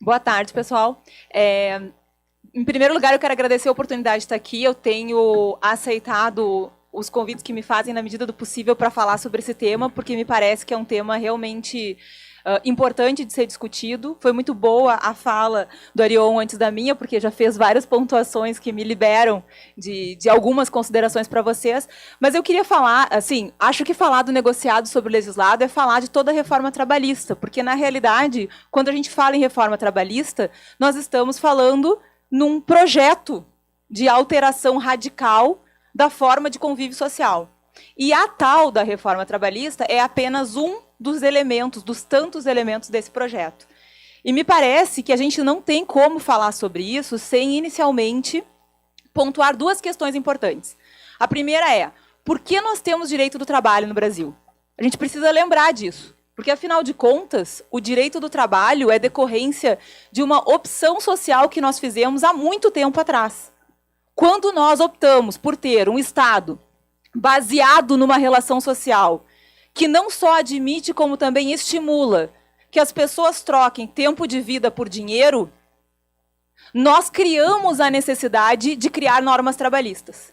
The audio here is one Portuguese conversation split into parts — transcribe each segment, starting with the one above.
Boa tarde, pessoal. Em primeiro lugar, eu quero agradecer a oportunidade de estar aqui. Eu tenho aceitado os convites que me fazem na medida do possível para falar sobre esse tema, porque me parece que é um tema realmente importante de ser discutido. Foi muito boa a fala do Arion antes da minha, porque já fez várias pontuações que me liberam de algumas considerações para vocês. Mas eu queria falar, assim, acho que falar do negociado sobre o legislado é falar de toda a reforma trabalhista, porque, na realidade, quando a gente fala em reforma trabalhista, nós estamos falando num projeto de alteração radical da forma de convívio social. E a tal da reforma trabalhista é apenas um dos elementos, dos tantos elementos desse projeto. E me parece que a gente não tem como falar sobre isso sem, inicialmente, pontuar duas questões importantes. A primeira é, por que nós temos direito do trabalho no Brasil? A gente precisa lembrar disso. Porque, afinal de contas, o direito do trabalho é decorrência de uma opção social que nós fizemos há muito tempo atrás. Quando nós optamos por ter um Estado baseado numa relação social que não só admite, como também estimula que as pessoas troquem tempo de vida por dinheiro, nós criamos a necessidade de criar normas trabalhistas.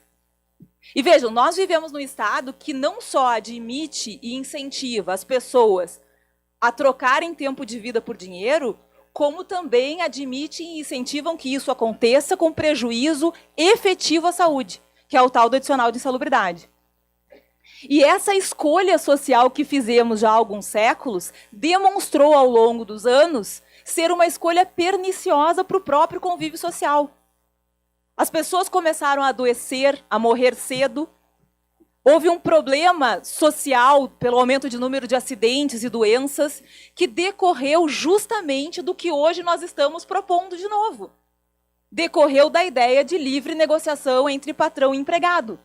E vejam, nós vivemos num Estado que não só admite e incentiva as pessoas a trocarem tempo de vida por dinheiro, como também admite e incentivam que isso aconteça com prejuízo efetivo à saúde, que é o tal do adicional de insalubridade. E essa escolha social que fizemos já há alguns séculos demonstrou ao longo dos anos ser uma escolha perniciosa para o próprio convívio social. As pessoas começaram a adoecer, a morrer cedo. Houve um problema social pelo aumento de número de acidentes e doenças que decorreu justamente do que hoje nós estamos propondo de novo. Decorreu da ideia de livre negociação entre patrão e empregado.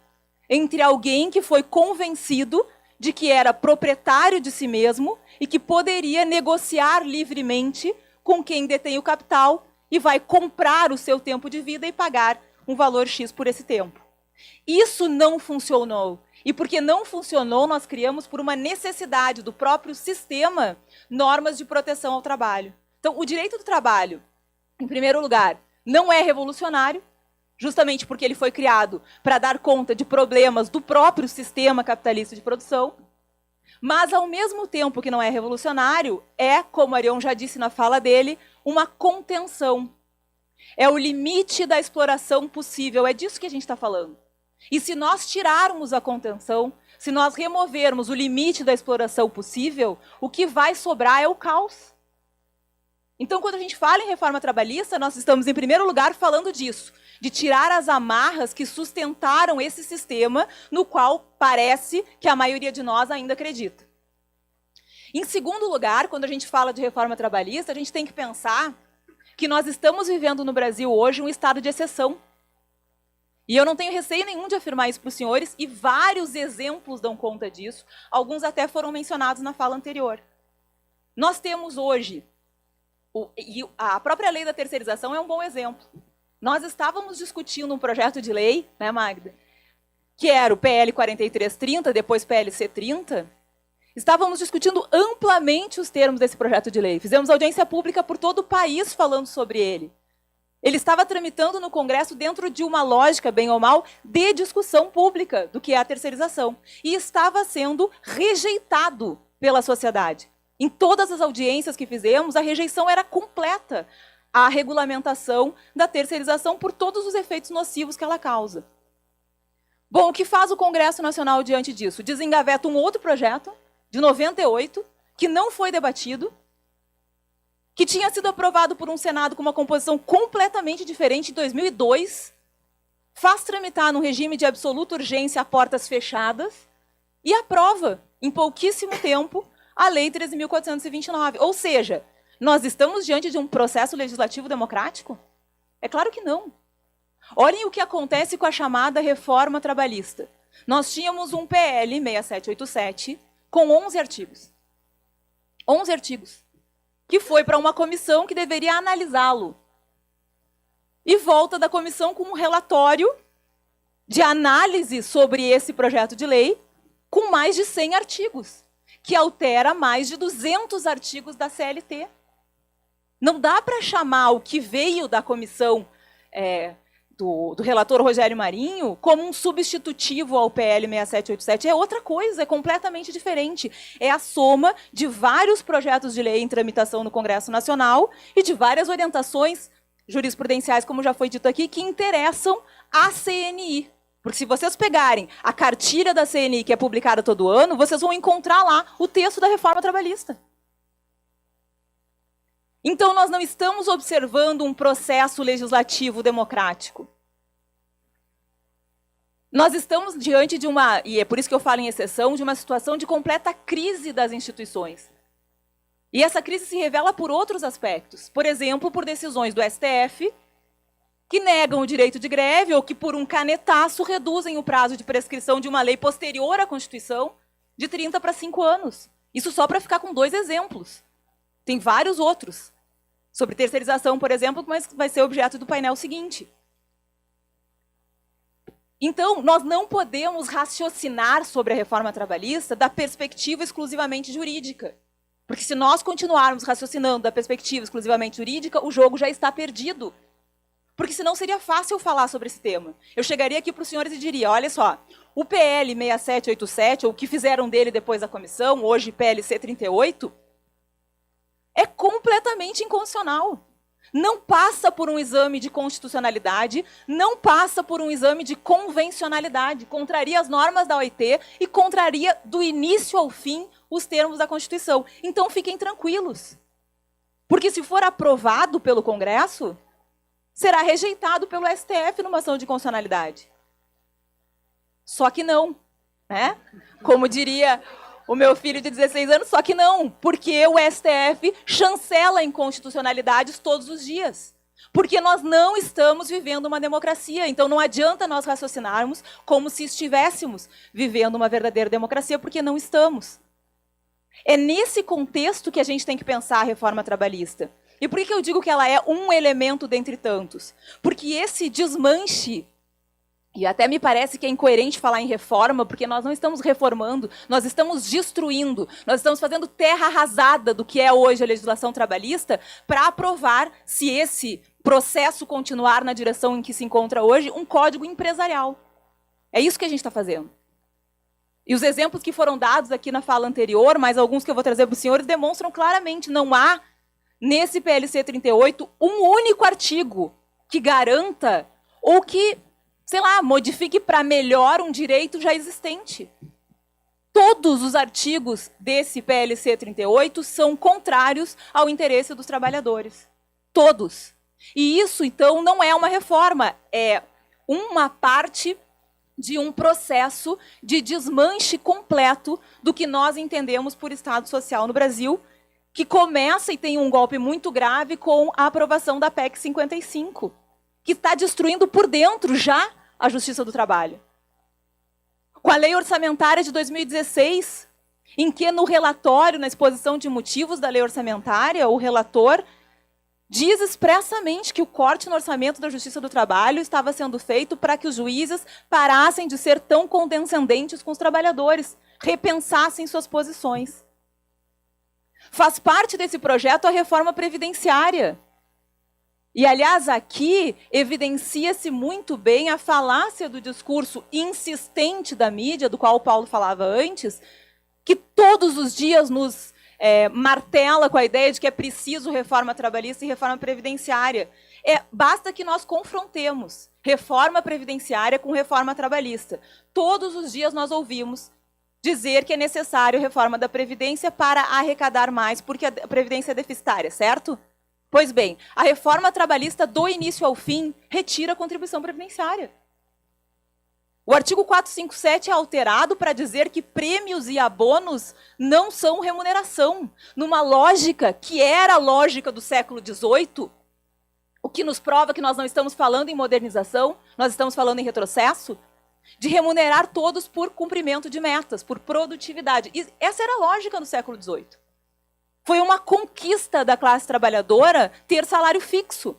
Entre alguém que foi convencido de que era proprietário de si mesmo e que poderia negociar livremente com quem detém o capital e vai comprar o seu tempo de vida e pagar um valor X por esse tempo. Isso não funcionou. E porque não funcionou, nós criamos, por uma necessidade do próprio sistema, normas de proteção ao trabalho. Então, o direito do trabalho, em primeiro lugar, não é revolucionário, justamente porque ele foi criado para dar conta de problemas do próprio sistema capitalista de produção, mas, ao mesmo tempo que não é revolucionário, é, como Arion já disse na fala dele, uma contenção. É o limite da exploração possível, é disso que a gente está falando. E se nós tirarmos a contenção, se nós removermos o limite da exploração possível, o que vai sobrar é o caos. Então, quando a gente fala em reforma trabalhista, nós estamos, em primeiro lugar, falando disso, de tirar as amarras que sustentaram esse sistema no qual parece que a maioria de nós ainda acredita. Em segundo lugar, quando a gente fala de reforma trabalhista, a gente tem que pensar que nós estamos vivendo no Brasil hoje um estado de exceção. E eu não tenho receio nenhum de afirmar isso para os senhores, e vários exemplos dão conta disso, alguns até foram mencionados na fala anterior. Nós temos hoje, e a própria lei da terceirização é um bom exemplo. Nós estávamos discutindo um projeto de lei, né, Magda, que era o PL 4330, depois PLC 30, estávamos discutindo amplamente os termos desse projeto de lei. Fizemos audiência pública por todo o país falando sobre ele. Ele estava tramitando no Congresso dentro de uma lógica, bem ou mal, de discussão pública do que é a terceirização. E estava sendo rejeitado pela sociedade. Em todas as audiências que fizemos, a rejeição era completa à regulamentação da terceirização por todos os efeitos nocivos que ela causa. Bom, o que faz o Congresso Nacional diante disso? Desengaveta um outro projeto, de 98, que não foi debatido, que tinha sido aprovado por um Senado com uma composição completamente diferente em 2002, faz tramitar num regime de absoluta urgência a portas fechadas e aprova, em pouquíssimo tempo, a Lei 13.429. Ou seja, nós estamos diante de um processo legislativo democrático? É claro que não. Olhem o que acontece com a chamada reforma trabalhista. Nós tínhamos um PL 6787 com 11 artigos. 11 artigos. Que foi para uma comissão que deveria analisá-lo. E volta da comissão com um relatório de análise sobre esse projeto de lei com mais de 100 artigos, que altera mais de 200 artigos da CLT. Não dá para chamar o que veio da comissão do relator Rogério Marinho como um substitutivo ao PL 6787. É outra coisa, é completamente diferente. É a soma de vários projetos de lei em tramitação no Congresso Nacional e de várias orientações jurisprudenciais, como já foi dito aqui, que interessam à CNI. Porque se vocês pegarem a cartilha da CNI, que é publicada todo ano, vocês vão encontrar lá o texto da reforma trabalhista. Então, nós não estamos observando um processo legislativo democrático. Nós estamos diante de uma, e é por isso que eu falo em exceção, de uma situação de completa crise das instituições. E essa crise se revela por outros aspectos. Por exemplo, por decisões do STF, que negam o direito de greve ou que, por um canetaço, reduzem o prazo de prescrição de uma lei posterior à Constituição de 30 para 5 anos. Isso só para ficar com 2 exemplos. Tem vários outros. Sobre terceirização, por exemplo, mas vai ser objeto do painel seguinte. Então, nós não podemos raciocinar sobre a reforma trabalhista da perspectiva exclusivamente jurídica. Porque se nós continuarmos raciocinando da perspectiva exclusivamente jurídica, o jogo já está perdido. Porque senão seria fácil falar sobre esse tema. Eu chegaria aqui para os senhores e diria, olha só, o PL 6787, ou o que fizeram dele depois da comissão, hoje PLC 38, é completamente inconstitucional. Não passa por um exame de constitucionalidade, não passa por um exame de convencionalidade, contraria as normas da OIT e contraria do início ao fim os termos da Constituição. Então fiquem tranquilos. Porque se for aprovado pelo Congresso, será rejeitado pelo STF numa ação de constitucionalidade. Só que não, né? Como diria o meu filho de 16 anos, só que não, porque o STF chancela inconstitucionalidades todos os dias. Porque nós não estamos vivendo uma democracia, então não adianta nós raciocinarmos como se estivéssemos vivendo uma verdadeira democracia, porque não estamos. É nesse contexto que a gente tem que pensar a reforma trabalhista. E por que eu digo que ela é um elemento dentre tantos? Porque esse desmanche, e até me parece que é incoerente falar em reforma, porque nós não estamos reformando, nós estamos destruindo, nós estamos fazendo terra arrasada do que é hoje a legislação trabalhista para aprovar, se esse processo continuar na direção em que se encontra hoje, um código empresarial. É isso que a gente está fazendo. E os exemplos que foram dados aqui na fala anterior, mais alguns que eu vou trazer para os senhores, demonstram claramente, não há nesse PLC 38 um único artigo que garanta ou que, sei lá, modifique para melhor um direito já existente. Todos os artigos desse PLC 38 são contrários ao interesse dos trabalhadores. Todos. E isso, então, não é uma reforma, é uma parte de um processo de desmanche completo do que nós entendemos por Estado Social no Brasil, que começa e tem um golpe muito grave com a aprovação da PEC 55, que está destruindo por dentro já a Justiça do Trabalho. Com a Lei Orçamentária de 2016, em que no relatório, na exposição de motivos da Lei Orçamentária, o relator diz expressamente que o corte no orçamento da Justiça do Trabalho estava sendo feito para que os juízes parassem de ser tão condescendentes com os trabalhadores, repensassem suas posições. Faz parte desse projeto a reforma previdenciária. E, aliás, aqui evidencia-se muito bem a falácia do discurso insistente da mídia, do qual o Paulo falava antes, que todos os dias nos martela com a ideia de que é preciso reforma trabalhista e reforma previdenciária. Basta que nós confrontemos reforma previdenciária com reforma trabalhista. Todos os dias nós ouvimos dizer que é necessário reforma da Previdência para arrecadar mais, porque a Previdência é deficitária, certo? Pois bem, a reforma trabalhista, do início ao fim, retira a contribuição previdenciária. O artigo 457 é alterado para dizer que prêmios e abonos não são remuneração, numa lógica que era a lógica do século XVIII, o que nos prova que nós não estamos falando em modernização, nós estamos falando em retrocesso, de remunerar todos por cumprimento de metas, por produtividade. E essa era a lógica no século XVIII. Foi uma conquista da classe trabalhadora ter salário fixo.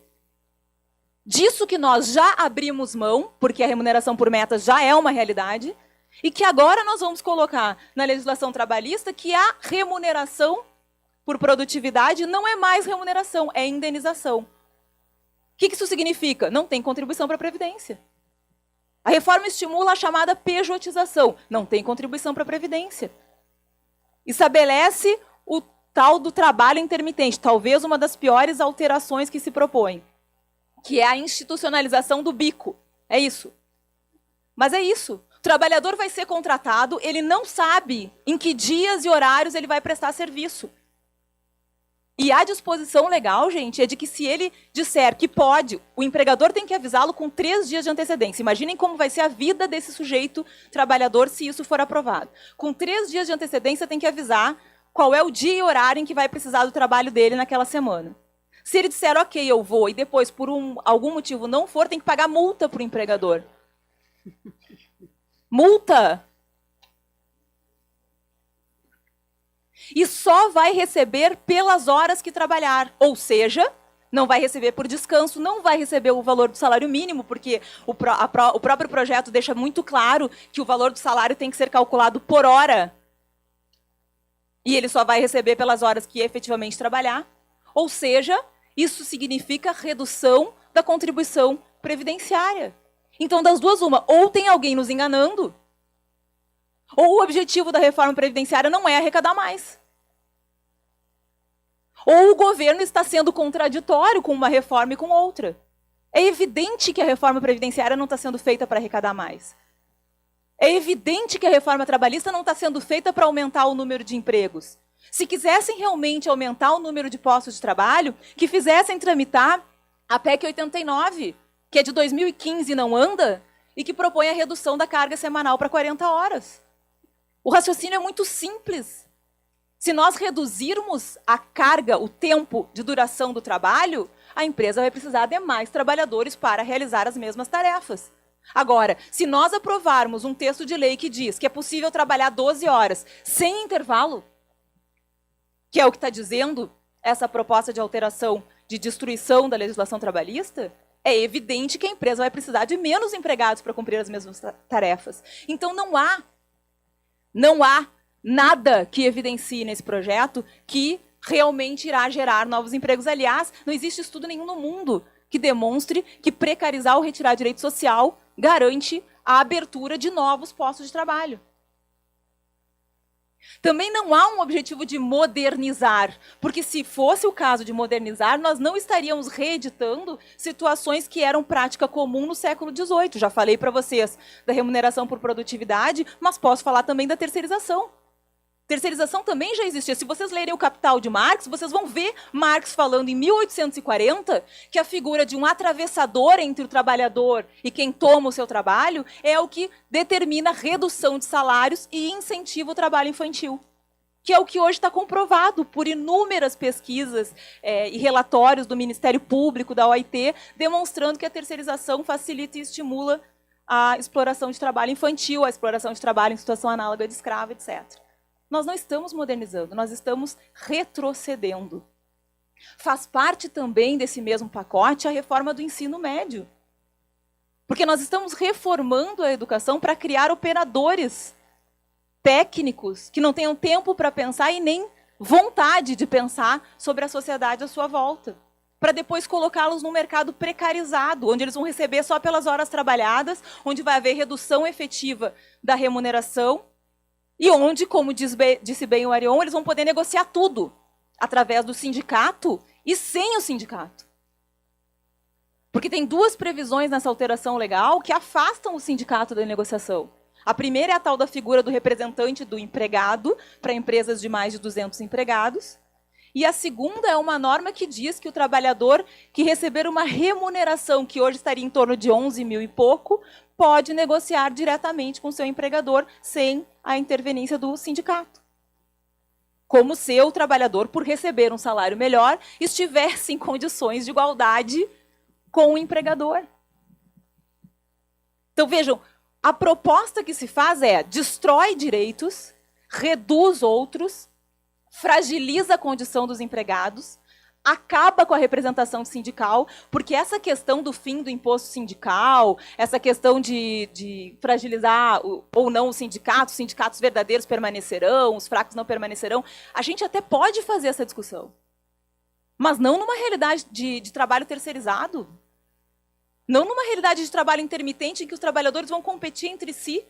Disso que nós já abrimos mão, porque a remuneração por metas já é uma realidade, e que agora nós vamos colocar na legislação trabalhista que a remuneração por produtividade não é mais remuneração, é indenização. O que isso significa? Não tem contribuição para a Previdência. A reforma estimula a chamada pejotização, não tem contribuição para a Previdência. Estabelece o tal do trabalho intermitente, talvez uma das piores alterações que se propõe, que é a institucionalização do bico. É isso. Mas é isso. O trabalhador vai ser contratado, ele não sabe em que dias e horários ele vai prestar serviço. E a disposição legal, gente, é de que se ele disser que pode, o empregador tem que avisá-lo com 3 dias de antecedência. Imaginem como vai ser a vida desse sujeito trabalhador se isso for aprovado. Com 3 dias de antecedência tem que avisar qual é o dia e horário em que vai precisar do trabalho dele naquela semana. Se ele disser, ok, eu vou, e depois, por algum motivo não for, tem que pagar multa para o empregador. Multa! E só vai receber pelas horas que trabalhar. Ou seja, não vai receber por descanso, não vai receber o valor do salário mínimo, porque o próprio projeto deixa muito claro que o valor do salário tem que ser calculado por hora. E ele só vai receber pelas horas que efetivamente trabalhar. Ou seja, isso significa redução da contribuição previdenciária. Então, das duas, uma, ou tem alguém nos enganando, ou o objetivo da reforma previdenciária não é arrecadar mais. Ou o governo está sendo contraditório com uma reforma e com outra. É evidente que a reforma previdenciária não está sendo feita para arrecadar mais. É evidente que a reforma trabalhista não está sendo feita para aumentar o número de empregos. Se quisessem realmente aumentar o número de postos de trabalho, que fizessem tramitar a PEC 89, que é de 2015 e não anda, e que propõe a redução da carga semanal para 40 horas. O raciocínio é muito simples. Se nós reduzirmos a carga, o tempo de duração do trabalho, a empresa vai precisar de mais trabalhadores para realizar as mesmas tarefas. Agora, se nós aprovarmos um texto de lei que diz que é possível trabalhar 12 horas sem intervalo, que é o que está dizendo essa proposta de alteração, de destruição da legislação trabalhista, é evidente que a empresa vai precisar de menos empregados para cumprir as mesmas tarefas. Então, não há nada que evidencie nesse projeto que realmente irá gerar novos empregos. Aliás, não existe estudo nenhum no mundo que demonstre que precarizar ou retirar direito social garante a abertura de novos postos de trabalho. Também não há um objetivo de modernizar, porque se fosse o caso de modernizar, nós não estaríamos reeditando situações que eram prática comum no século XVIII. Já falei para vocês da remuneração por produtividade, mas posso falar também da terceirização. Terceirização também já existia. Se vocês lerem o Capital de Marx, vocês vão ver Marx falando em 1840 que a figura de um atravessador entre o trabalhador e quem toma o seu trabalho é o que determina a redução de salários e incentiva o trabalho infantil, que é o que hoje está comprovado por inúmeras pesquisas e relatórios do Ministério Público, da OIT, demonstrando que a terceirização facilita e estimula a exploração de trabalho infantil, a exploração de trabalho em situação análoga de escravo, etc. Nós não estamos modernizando, nós estamos retrocedendo. Faz parte também desse mesmo pacote a reforma do ensino médio. Porque nós estamos reformando a educação para criar operadores técnicos que não tenham tempo para pensar e nem vontade de pensar sobre a sociedade à sua volta, para depois colocá-los num mercado precarizado, onde eles vão receber só pelas horas trabalhadas, onde vai haver redução efetiva da remuneração, e onde, como disse bem o Arion, eles vão poder negociar tudo, através do sindicato e sem o sindicato. Porque tem 2 previsões nessa alteração legal que afastam o sindicato da negociação. A primeira é a tal da figura do representante do empregado para empresas de mais de 200 empregados. E a segunda é uma norma que diz que o trabalhador que receber uma remuneração que hoje estaria em torno de 11 mil e pouco, pode negociar diretamente com seu empregador sem a interveniência do sindicato. Como se o trabalhador, por receber um salário melhor, estivesse em condições de igualdade com o empregador. Então, vejam, a proposta que se faz é destrói direitos, reduz outros, fragiliza a condição dos empregados, acaba com a representação sindical, porque essa questão do fim do imposto sindical, essa questão de fragilizar ou não os sindicatos verdadeiros permanecerão, os fracos não permanecerão, a gente até pode fazer essa discussão, mas não numa realidade de trabalho terceirizado, não numa realidade de trabalho intermitente em que os trabalhadores vão competir entre si.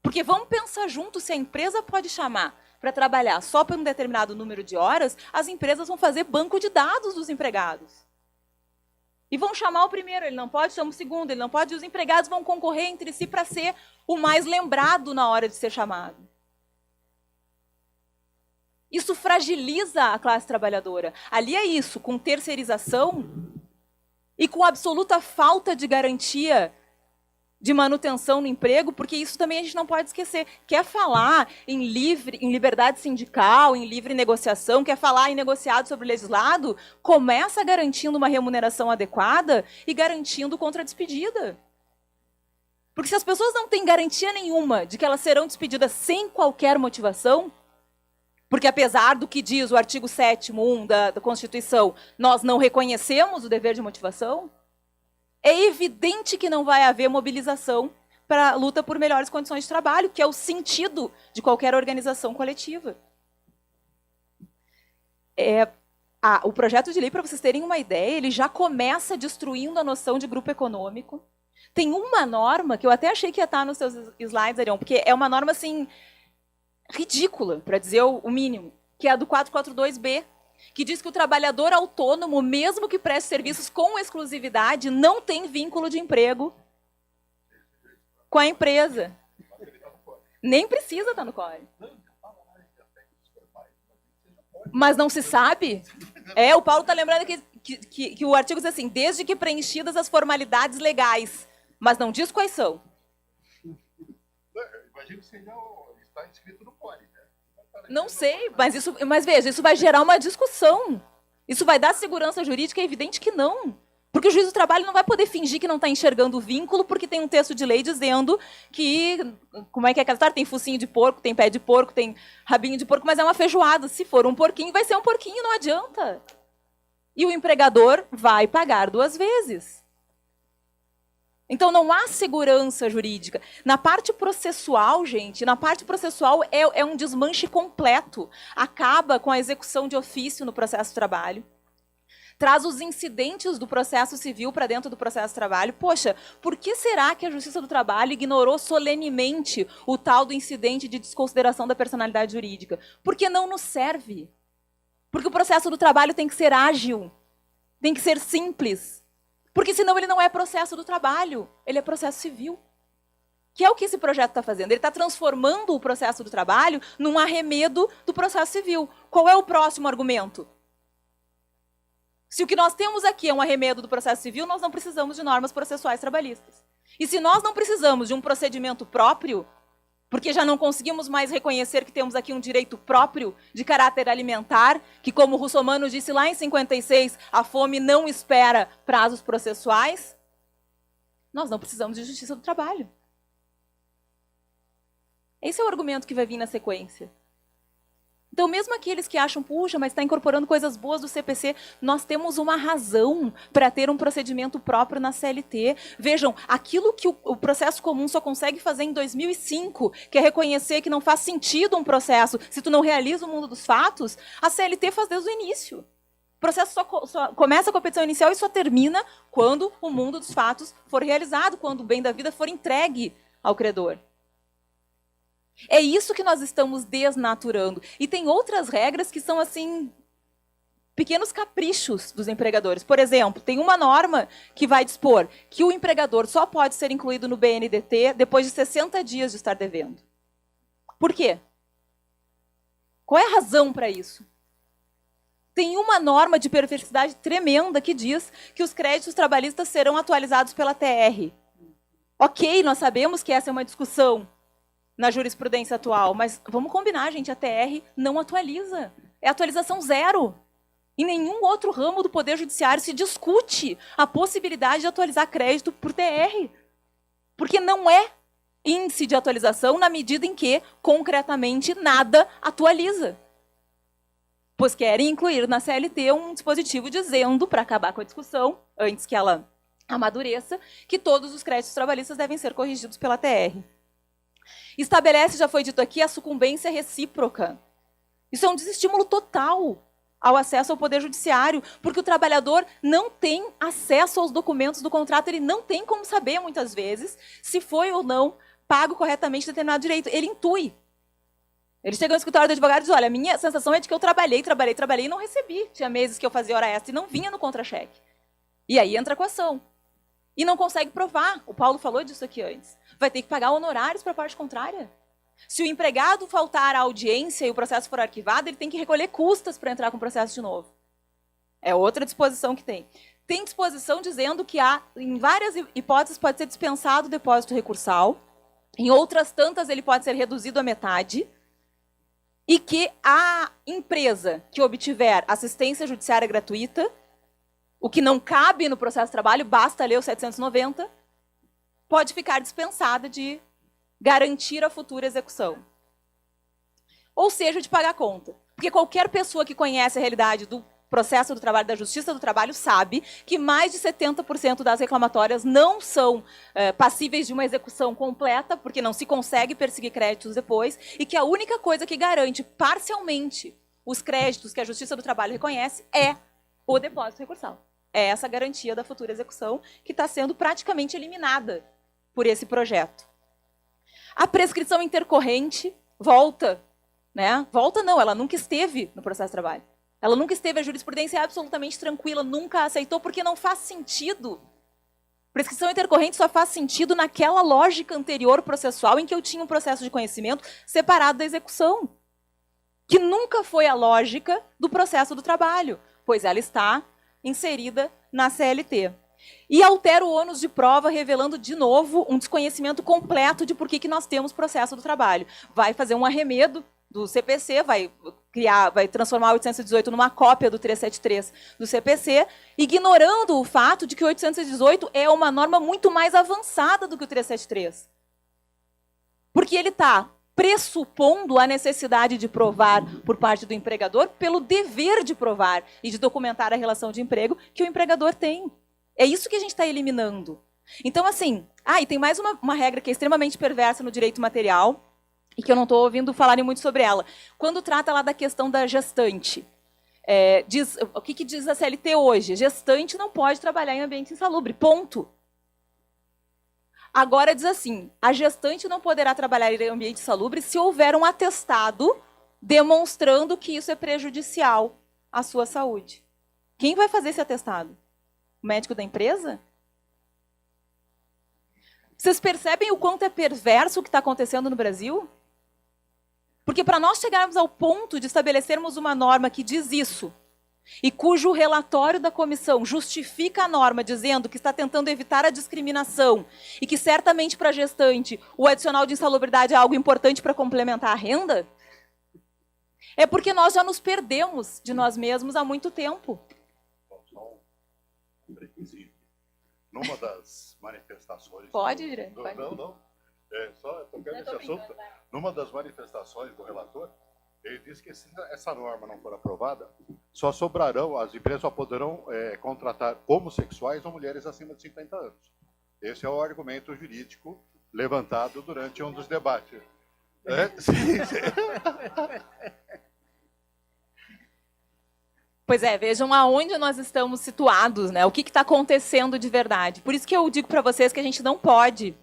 Porque vamos pensar junto, se a empresa pode chamar para trabalhar só por um determinado número de horas, as empresas vão fazer banco de dados dos empregados. E vão chamar o primeiro, ele não pode, chama o segundo, ele não pode, e os empregados vão concorrer entre si para ser o mais lembrado na hora de ser chamado. Isso fragiliza a classe trabalhadora. Ali é isso, com terceirização e com absoluta falta de garantia de manutenção no emprego, porque isso também a gente não pode esquecer. Quer falar em liberdade sindical, em livre negociação, quer falar em negociado sobre o legislado, começa garantindo uma remuneração adequada e garantindo contra a despedida. Porque se as pessoas não têm garantia nenhuma de que elas serão despedidas sem qualquer motivação, porque apesar do que diz o artigo 7º, da Constituição, nós não reconhecemos o dever de motivação, é evidente que não vai haver mobilização para a luta por melhores condições de trabalho, que é o sentido de qualquer organização coletiva. O projeto de lei, para vocês terem uma ideia, ele já começa destruindo a noção de grupo econômico. Tem uma norma, que eu até achei que ia estar nos seus slides, Arião, porque é uma norma assim, ridícula, para dizer o mínimo, que é a do 442B, que diz que o trabalhador autônomo, mesmo que preste serviços com exclusividade, não tem vínculo de emprego com a empresa. Nem precisa estar no CORE. Mas não se sabe? O Paulo está lembrando que o artigo diz assim, desde que preenchidas as formalidades legais, mas não diz quais são. Imagino que está escrito no CORE. Não sei, mas veja, isso vai gerar uma discussão. Isso vai dar segurança jurídica? É evidente que não. Porque o juiz do trabalho não vai poder fingir que não está enxergando o vínculo, porque tem um texto de lei dizendo que, como é que é aquela história? Tem focinho de porco, tem pé de porco, tem rabinho de porco, mas é uma feijoada. Se for um porquinho, vai ser um porquinho, não adianta. E o empregador vai pagar 2 vezes. Então, não há segurança jurídica. Na parte processual, gente, é um desmanche completo. Acaba com a execução de ofício no processo de trabalho. Traz os incidentes do processo civil para dentro do processo de trabalho. Poxa, por que será que a Justiça do Trabalho ignorou solenemente o tal do incidente de desconsideração da personalidade jurídica? Porque não nos serve. Porque o processo do trabalho tem que ser ágil, tem que ser simples. Porque senão ele não é processo do trabalho, ele é processo civil. Que é o que esse projeto está fazendo. Ele está transformando o processo do trabalho num arremedo do processo civil. Qual é o próximo argumento? Se o que nós temos aqui é um arremedo do processo civil, nós não precisamos de normas processuais trabalhistas. E se nós não precisamos de um procedimento próprio, porque já não conseguimos mais reconhecer que temos aqui um direito próprio de caráter alimentar, que, como o Russomano disse lá em 56, a fome não espera prazos processuais, nós não precisamos de justiça do trabalho. Esse é o argumento que vai vir na sequência. Então, mesmo aqueles que acham, puxa, mas está incorporando coisas boas do CPC, nós temos uma razão para ter um procedimento próprio na CLT. Vejam, aquilo que o processo comum só consegue fazer em 2005, que é reconhecer que não faz sentido um processo se tu não realiza o mundo dos fatos, a CLT faz desde o início. O processo só começa a competição inicial e só termina quando o mundo dos fatos for realizado, quando o bem da vida for entregue ao credor. É isso que nós estamos desnaturando. E tem outras regras que são, assim, pequenos caprichos dos empregadores. Por exemplo, tem uma norma que vai dispor que o empregador só pode ser incluído no BNDT depois de 60 dias de estar devendo. Por quê? Qual é a razão para isso? Tem uma norma de perversidade tremenda que diz que os créditos trabalhistas serão atualizados pela TR. Ok, nós sabemos que essa é uma discussão na jurisprudência atual, mas vamos combinar, gente, a TR não atualiza. É atualização zero. Em nenhum outro ramo do Poder Judiciário se discute a possibilidade de atualizar crédito por TR. Porque não é índice de atualização na medida em que, concretamente, nada atualiza. pois querem incluir na CLT um dispositivo dizendo, para acabar com a discussão, antes que ela amadureça, que todos os créditos trabalhistas devem ser corrigidos pela TR. Estabelece, já foi dito aqui, a sucumbência recíproca. Isso é um desestímulo total ao acesso ao Poder Judiciário, porque o trabalhador não tem acesso aos documentos do contrato, ele não tem como saber, muitas vezes, se foi ou não pago corretamente determinado direito. Ele intui. Ele chega no escritório do advogado e diz, olha, a minha sensação é de que eu trabalhei e não recebi. Tinha meses que eu fazia hora extra e não vinha no contra-cheque. E aí entra com a ação. E não consegue provar. O Paulo falou disso aqui antes. Vai ter que pagar honorários para a parte contrária. Se o empregado faltar à audiência e o processo for arquivado, ele tem que recolher custas para entrar com o processo de novo. É outra disposição que tem. Tem disposição dizendo que em várias hipóteses pode ser dispensado o depósito recursal, em outras tantas ele pode ser reduzido à metade, e que a empresa que obtiver assistência judiciária gratuita, o que não cabe no processo de trabalho, basta ler o 790, pode ficar dispensada de garantir a futura execução. Ou seja, de pagar a conta. Porque qualquer pessoa que conhece a realidade do processo do trabalho, da justiça do trabalho, sabe que mais de 70% das reclamatórias não são passíveis de uma execução completa, porque não se consegue perseguir créditos depois, e que a única coisa que garante parcialmente os créditos que a justiça do trabalho reconhece é o depósito recursal. É essa garantia da futura execução que está sendo praticamente eliminada por esse projeto. A prescrição intercorrente volta, né? Volta não, ela nunca esteve no processo de trabalho. Ela nunca esteve, a jurisprudência é absolutamente tranquila, nunca a aceitou, porque não faz sentido. Prescrição intercorrente só faz sentido naquela lógica anterior processual em que eu tinha um processo de conhecimento separado da execução, que nunca foi a lógica do processo do trabalho, pois ela está inserida na CLT. E altera o ônus de prova, revelando de novo um desconhecimento completo de por que nós temos processo do trabalho. Vai fazer um arremedo do CPC, vai transformar o 818 numa cópia do 373 do CPC, ignorando o fato de que o 818 é uma norma muito mais avançada do que o 373. Porque ele está pressupondo a necessidade de provar por parte do empregador pelo dever de provar e de documentar a relação de emprego que o empregador tem. É isso que a gente está eliminando. Então, assim, e tem mais uma regra que é extremamente perversa no direito material, e que eu não estou ouvindo falarem muito sobre ela. Quando trata lá da questão da gestante, o que diz a CLT hoje? Gestante não pode trabalhar em ambiente insalubre, ponto. Agora diz assim, a gestante não poderá trabalhar em ambiente insalubre se houver um atestado demonstrando que isso é prejudicial à sua saúde. Quem vai fazer esse atestado? O médico da empresa? Vocês percebem o quanto é perverso o que está acontecendo no Brasil? Porque para nós chegarmos ao ponto de estabelecermos uma norma que diz isso, e cujo relatório da comissão justifica a norma dizendo que está tentando evitar a discriminação, e que certamente para a gestante o adicional de insalubridade é algo importante para complementar a renda, é porque nós já nos perdemos de nós mesmos há muito tempo. Só um requisito. Numa das manifestações... Pode, Irene? Não. Só tocando esse assunto. Numa das manifestações do relator, ele disse que se essa norma não for aprovada, as empresas só poderão contratar homossexuais ou mulheres acima de 50 anos. Esse é o argumento jurídico levantado durante um dos debates. Sim. Pois é, vejam aonde nós estamos situados, né? O que está acontecendo de verdade. Por isso que eu digo para vocês que a gente não pode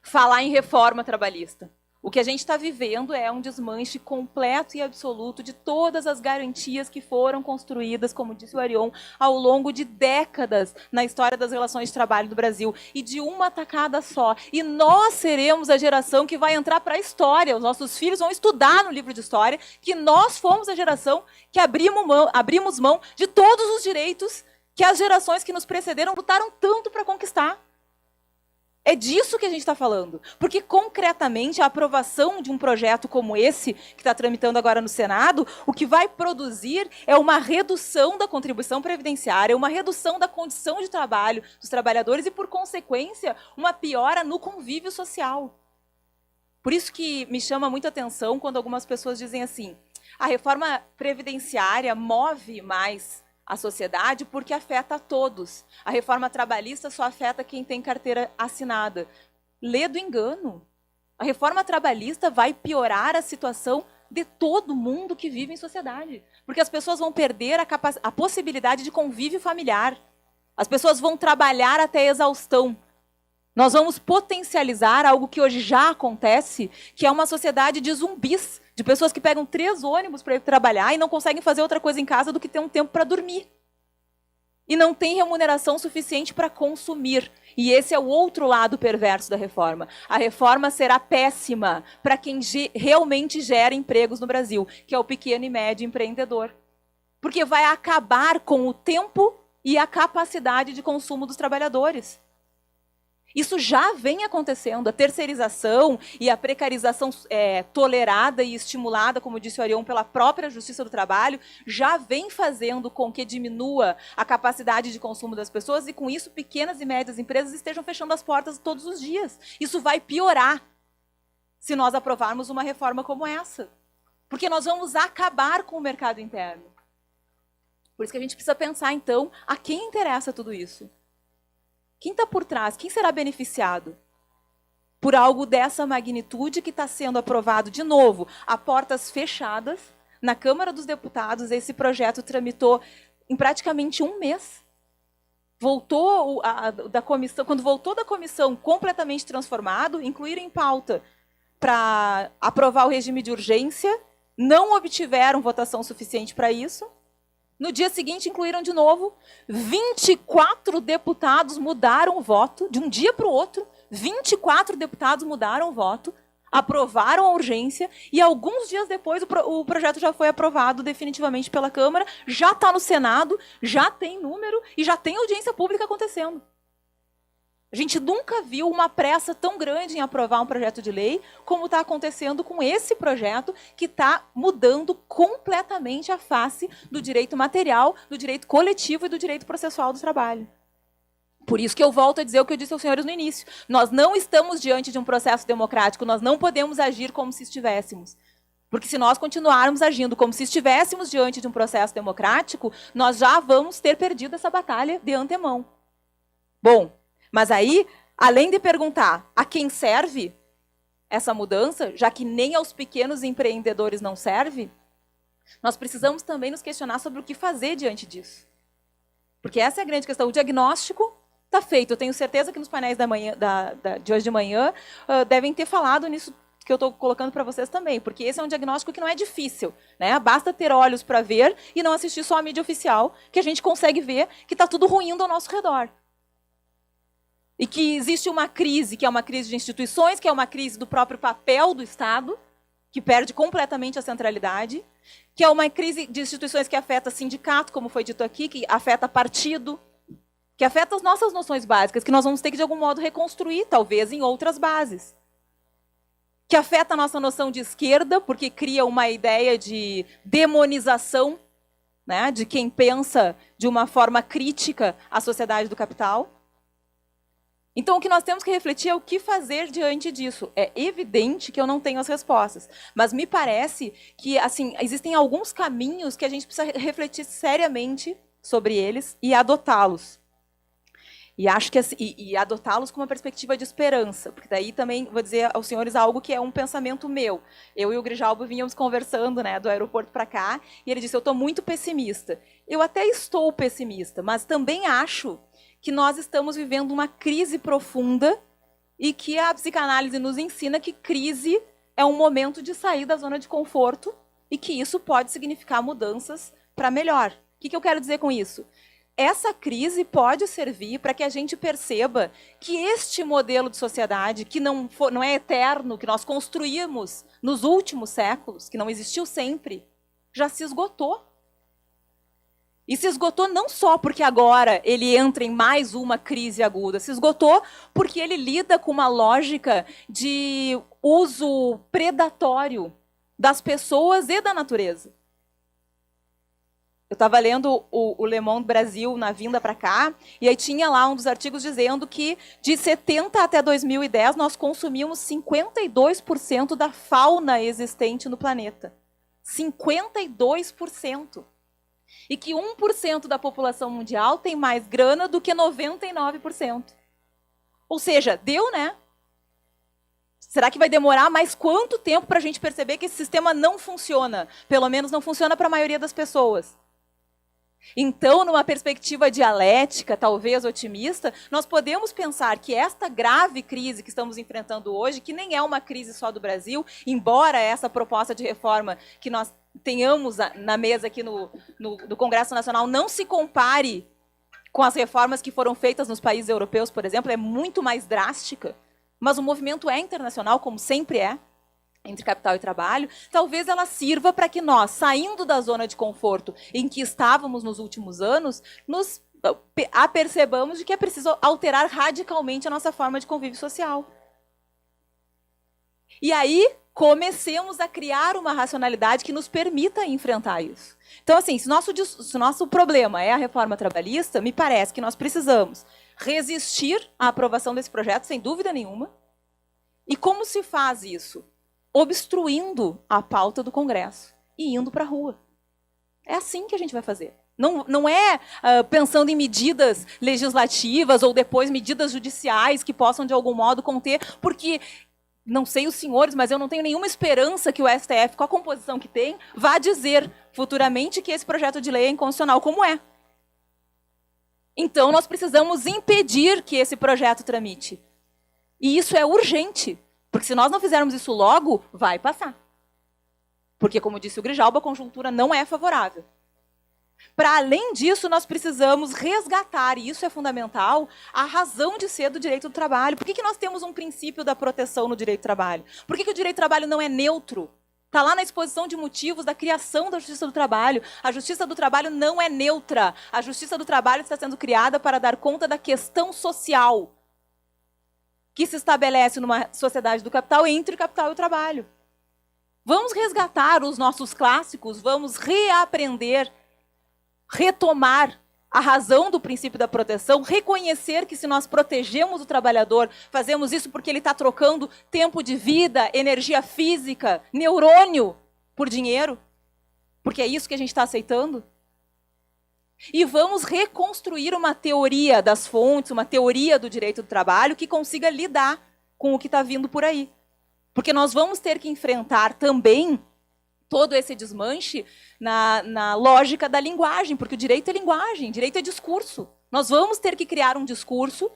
falar em reforma trabalhista. O que a gente está vivendo é um desmanche completo e absoluto de todas as garantias que foram construídas, como disse o Arion, ao longo de décadas na história das relações de trabalho do Brasil, e de uma tacada só. E nós seremos a geração que vai entrar para a história, os nossos filhos vão estudar no livro de história que nós fomos a geração que abrimos mão de todos os direitos que as gerações que nos precederam lutaram tanto para conquistar. É disso que a gente está falando. Porque, concretamente, a aprovação de um projeto como esse, que está tramitando agora no Senado, o que vai produzir é uma redução da contribuição previdenciária, uma redução da condição de trabalho dos trabalhadores e, por consequência, uma piora no convívio social. Por isso que me chama muita atenção quando algumas pessoas dizem assim, A reforma previdenciária move mais a sociedade porque afeta a todos. A reforma trabalhista só afeta quem tem carteira assinada. Lê do engano. A reforma trabalhista vai piorar a situação de todo mundo que vive em sociedade. Porque as pessoas vão perder a possibilidade de convívio familiar. As pessoas vão trabalhar até a exaustão. Nós vamos potencializar algo que hoje já acontece, que é uma sociedade de zumbis, de pessoas que pegam 3 ônibus para ir trabalhar e não conseguem fazer outra coisa em casa do que ter um tempo para dormir. E não tem remuneração suficiente para consumir. E esse é o outro lado perverso da reforma. A reforma será péssima para quem realmente gera empregos no Brasil, que é o pequeno e médio empreendedor. Porque vai acabar com o tempo e a capacidade de consumo dos trabalhadores. Isso já vem acontecendo. A terceirização e a precarização tolerada e estimulada, como disse o Arion, pela própria Justiça do Trabalho, já vem fazendo com que diminua a capacidade de consumo das pessoas e, com isso, pequenas e médias empresas estejam fechando as portas todos os dias. Isso vai piorar se nós aprovarmos uma reforma como essa. Porque nós vamos acabar com o mercado interno. Por isso que a gente precisa pensar, então, a quem interessa tudo isso? Quem está por trás? Quem será beneficiado por algo dessa magnitude que está sendo aprovado, de novo, a portas fechadas, na Câmara dos Deputados? Esse projeto tramitou em praticamente 1 mês. Voltou da comissão, quando voltou da comissão completamente transformado, incluíram em pauta para aprovar o regime de urgência, não obtiveram votação suficiente para isso. No dia seguinte, incluíram de novo. 24 deputados mudaram o voto, de um dia para o outro. 24 deputados mudaram o voto, aprovaram a urgência, e alguns dias depois o projeto já foi aprovado definitivamente pela Câmara, já está no Senado, já tem número e já tem audiência pública acontecendo. A gente nunca viu uma pressa tão grande em aprovar um projeto de lei como está acontecendo com esse projeto, que está mudando completamente a face do direito material, do direito coletivo e do direito processual do trabalho. Por isso que eu volto a dizer o que eu disse aos senhores no início. Nós não estamos diante de um processo democrático, nós não podemos agir como se estivéssemos. Porque se nós continuarmos agindo como se estivéssemos diante de um processo democrático, nós já vamos ter perdido essa batalha de antemão. Bom, mas aí, além de perguntar a quem serve essa mudança, já que nem aos pequenos empreendedores não serve, nós precisamos também nos questionar sobre o que fazer diante disso. Porque essa é a grande questão. O diagnóstico está feito. Eu tenho certeza que nos painéis de hoje de manhã devem ter falado nisso que eu estou colocando para vocês também, porque esse é um diagnóstico que não é difícil, né? Basta ter olhos para ver e não assistir só a mídia oficial, que a gente consegue ver que está tudo ruindo ao nosso redor. E que existe uma crise, que é uma crise de instituições, que é uma crise do próprio papel do Estado, que perde completamente a centralidade, que é uma crise de instituições que afeta sindicato, como foi dito aqui, que afeta partido, que afeta as nossas noções básicas, que nós vamos ter que, de algum modo, reconstruir, talvez, em outras bases. Que afeta a nossa noção de esquerda, porque cria uma ideia de demonização, né, de quem pensa de uma forma crítica à sociedade do capital. Então, o que nós temos que refletir é o que fazer diante disso. É evidente que eu não tenho as respostas, mas me parece que, assim, existem alguns caminhos que a gente precisa refletir seriamente sobre eles e adotá-los. E acho que e adotá-los com uma perspectiva de esperança, porque daí também vou dizer aos senhores algo que é um pensamento meu. Eu e o Grijalbo vínhamos conversando, né, do aeroporto para cá, e ele disse: eu estou muito pessimista. Eu até estou pessimista, mas também acho que nós estamos vivendo uma crise profunda e que a psicanálise nos ensina que crise é um momento de sair da zona de conforto e que isso pode significar mudanças para melhor. O que eu quero dizer com isso? Essa crise pode servir para que a gente perceba que este modelo de sociedade, que não é eterno, que nós construímos nos últimos séculos, que não existiu sempre, já se esgotou. E se esgotou não só porque agora ele entra em mais uma crise aguda, se esgotou porque ele lida com uma lógica de uso predatório das pessoas e da natureza. Eu estava lendo o Le Monde Brasil na vinda para cá, e aí tinha lá um dos artigos dizendo que de 70 até 2010 nós consumimos 52% da fauna existente no planeta. 52%. E que 1% da população mundial tem mais grana do que 99%. Ou seja, deu, né? Será que vai demorar mais quanto tempo para a gente perceber que esse sistema não funciona? Pelo menos não funciona para a maioria das pessoas. Então, numa perspectiva dialética, talvez otimista, nós podemos pensar que esta grave crise que estamos enfrentando hoje, que nem é uma crise só do Brasil, embora essa proposta de reforma que nós tenhamos na mesa aqui no Congresso Nacional não se compare com as reformas que foram feitas nos países europeus, por exemplo, é muito mais drástica, mas o movimento é internacional, como sempre é, entre capital e trabalho, talvez ela sirva para que nós, saindo da zona de conforto em que estávamos nos últimos anos, nos apercebamos de que é preciso alterar radicalmente a nossa forma de convívio social. E aí, comecemos a criar uma racionalidade que nos permita enfrentar isso. Então, assim, se nosso problema é a reforma trabalhista, me parece que nós precisamos resistir à aprovação desse projeto, sem dúvida nenhuma. E como se faz isso? Obstruindo a pauta do Congresso e indo para a rua. É assim que a gente vai fazer. Não é pensando em medidas legislativas ou depois medidas judiciais que possam, de algum modo, conter, porque, não sei os senhores, mas eu não tenho nenhuma esperança que o STF, com a composição que tem, vá dizer futuramente que esse projeto de lei é inconstitucional, como é. Então, nós precisamos impedir que esse projeto tramite. E isso é urgente. Porque se nós não fizermos isso logo, vai passar. Porque, como disse o Grijalba, a conjuntura não é favorável. Para além disso, nós precisamos resgatar, e isso é fundamental, a razão de ser do direito do trabalho. Por que nós temos um princípio da proteção no direito do trabalho? Por que o direito do trabalho não é neutro? Está lá na exposição de motivos da criação da Justiça do Trabalho. A Justiça do Trabalho não é neutra. A Justiça do Trabalho está sendo criada para dar conta da questão social que se estabelece numa sociedade do capital entre o capital e o trabalho. Vamos resgatar os nossos clássicos, vamos reaprender, retomar a razão do princípio da proteção, reconhecer que se nós protegemos o trabalhador, fazemos isso porque ele está trocando tempo de vida, energia física, neurônio por dinheiro, porque é isso que a gente está aceitando. E vamos reconstruir uma teoria das fontes, uma teoria do direito do trabalho que consiga lidar com o que está vindo por aí. Porque nós vamos ter que enfrentar também todo esse desmanche na lógica da linguagem, porque o direito é linguagem, direito é discurso. Nós vamos ter que criar um discurso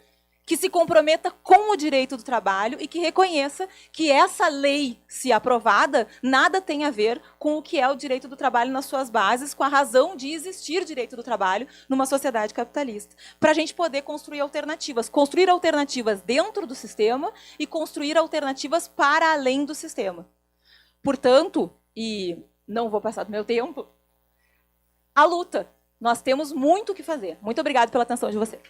que se comprometa com o direito do trabalho e que reconheça que essa lei, se aprovada, nada tem a ver com o que é o direito do trabalho nas suas bases, com a razão de existir direito do trabalho numa sociedade capitalista. Para a gente poder construir alternativas dentro do sistema e construir alternativas para além do sistema. Portanto, e não vou passar do meu tempo, a luta. Nós temos muito o que fazer. Muito obrigada pela atenção de vocês.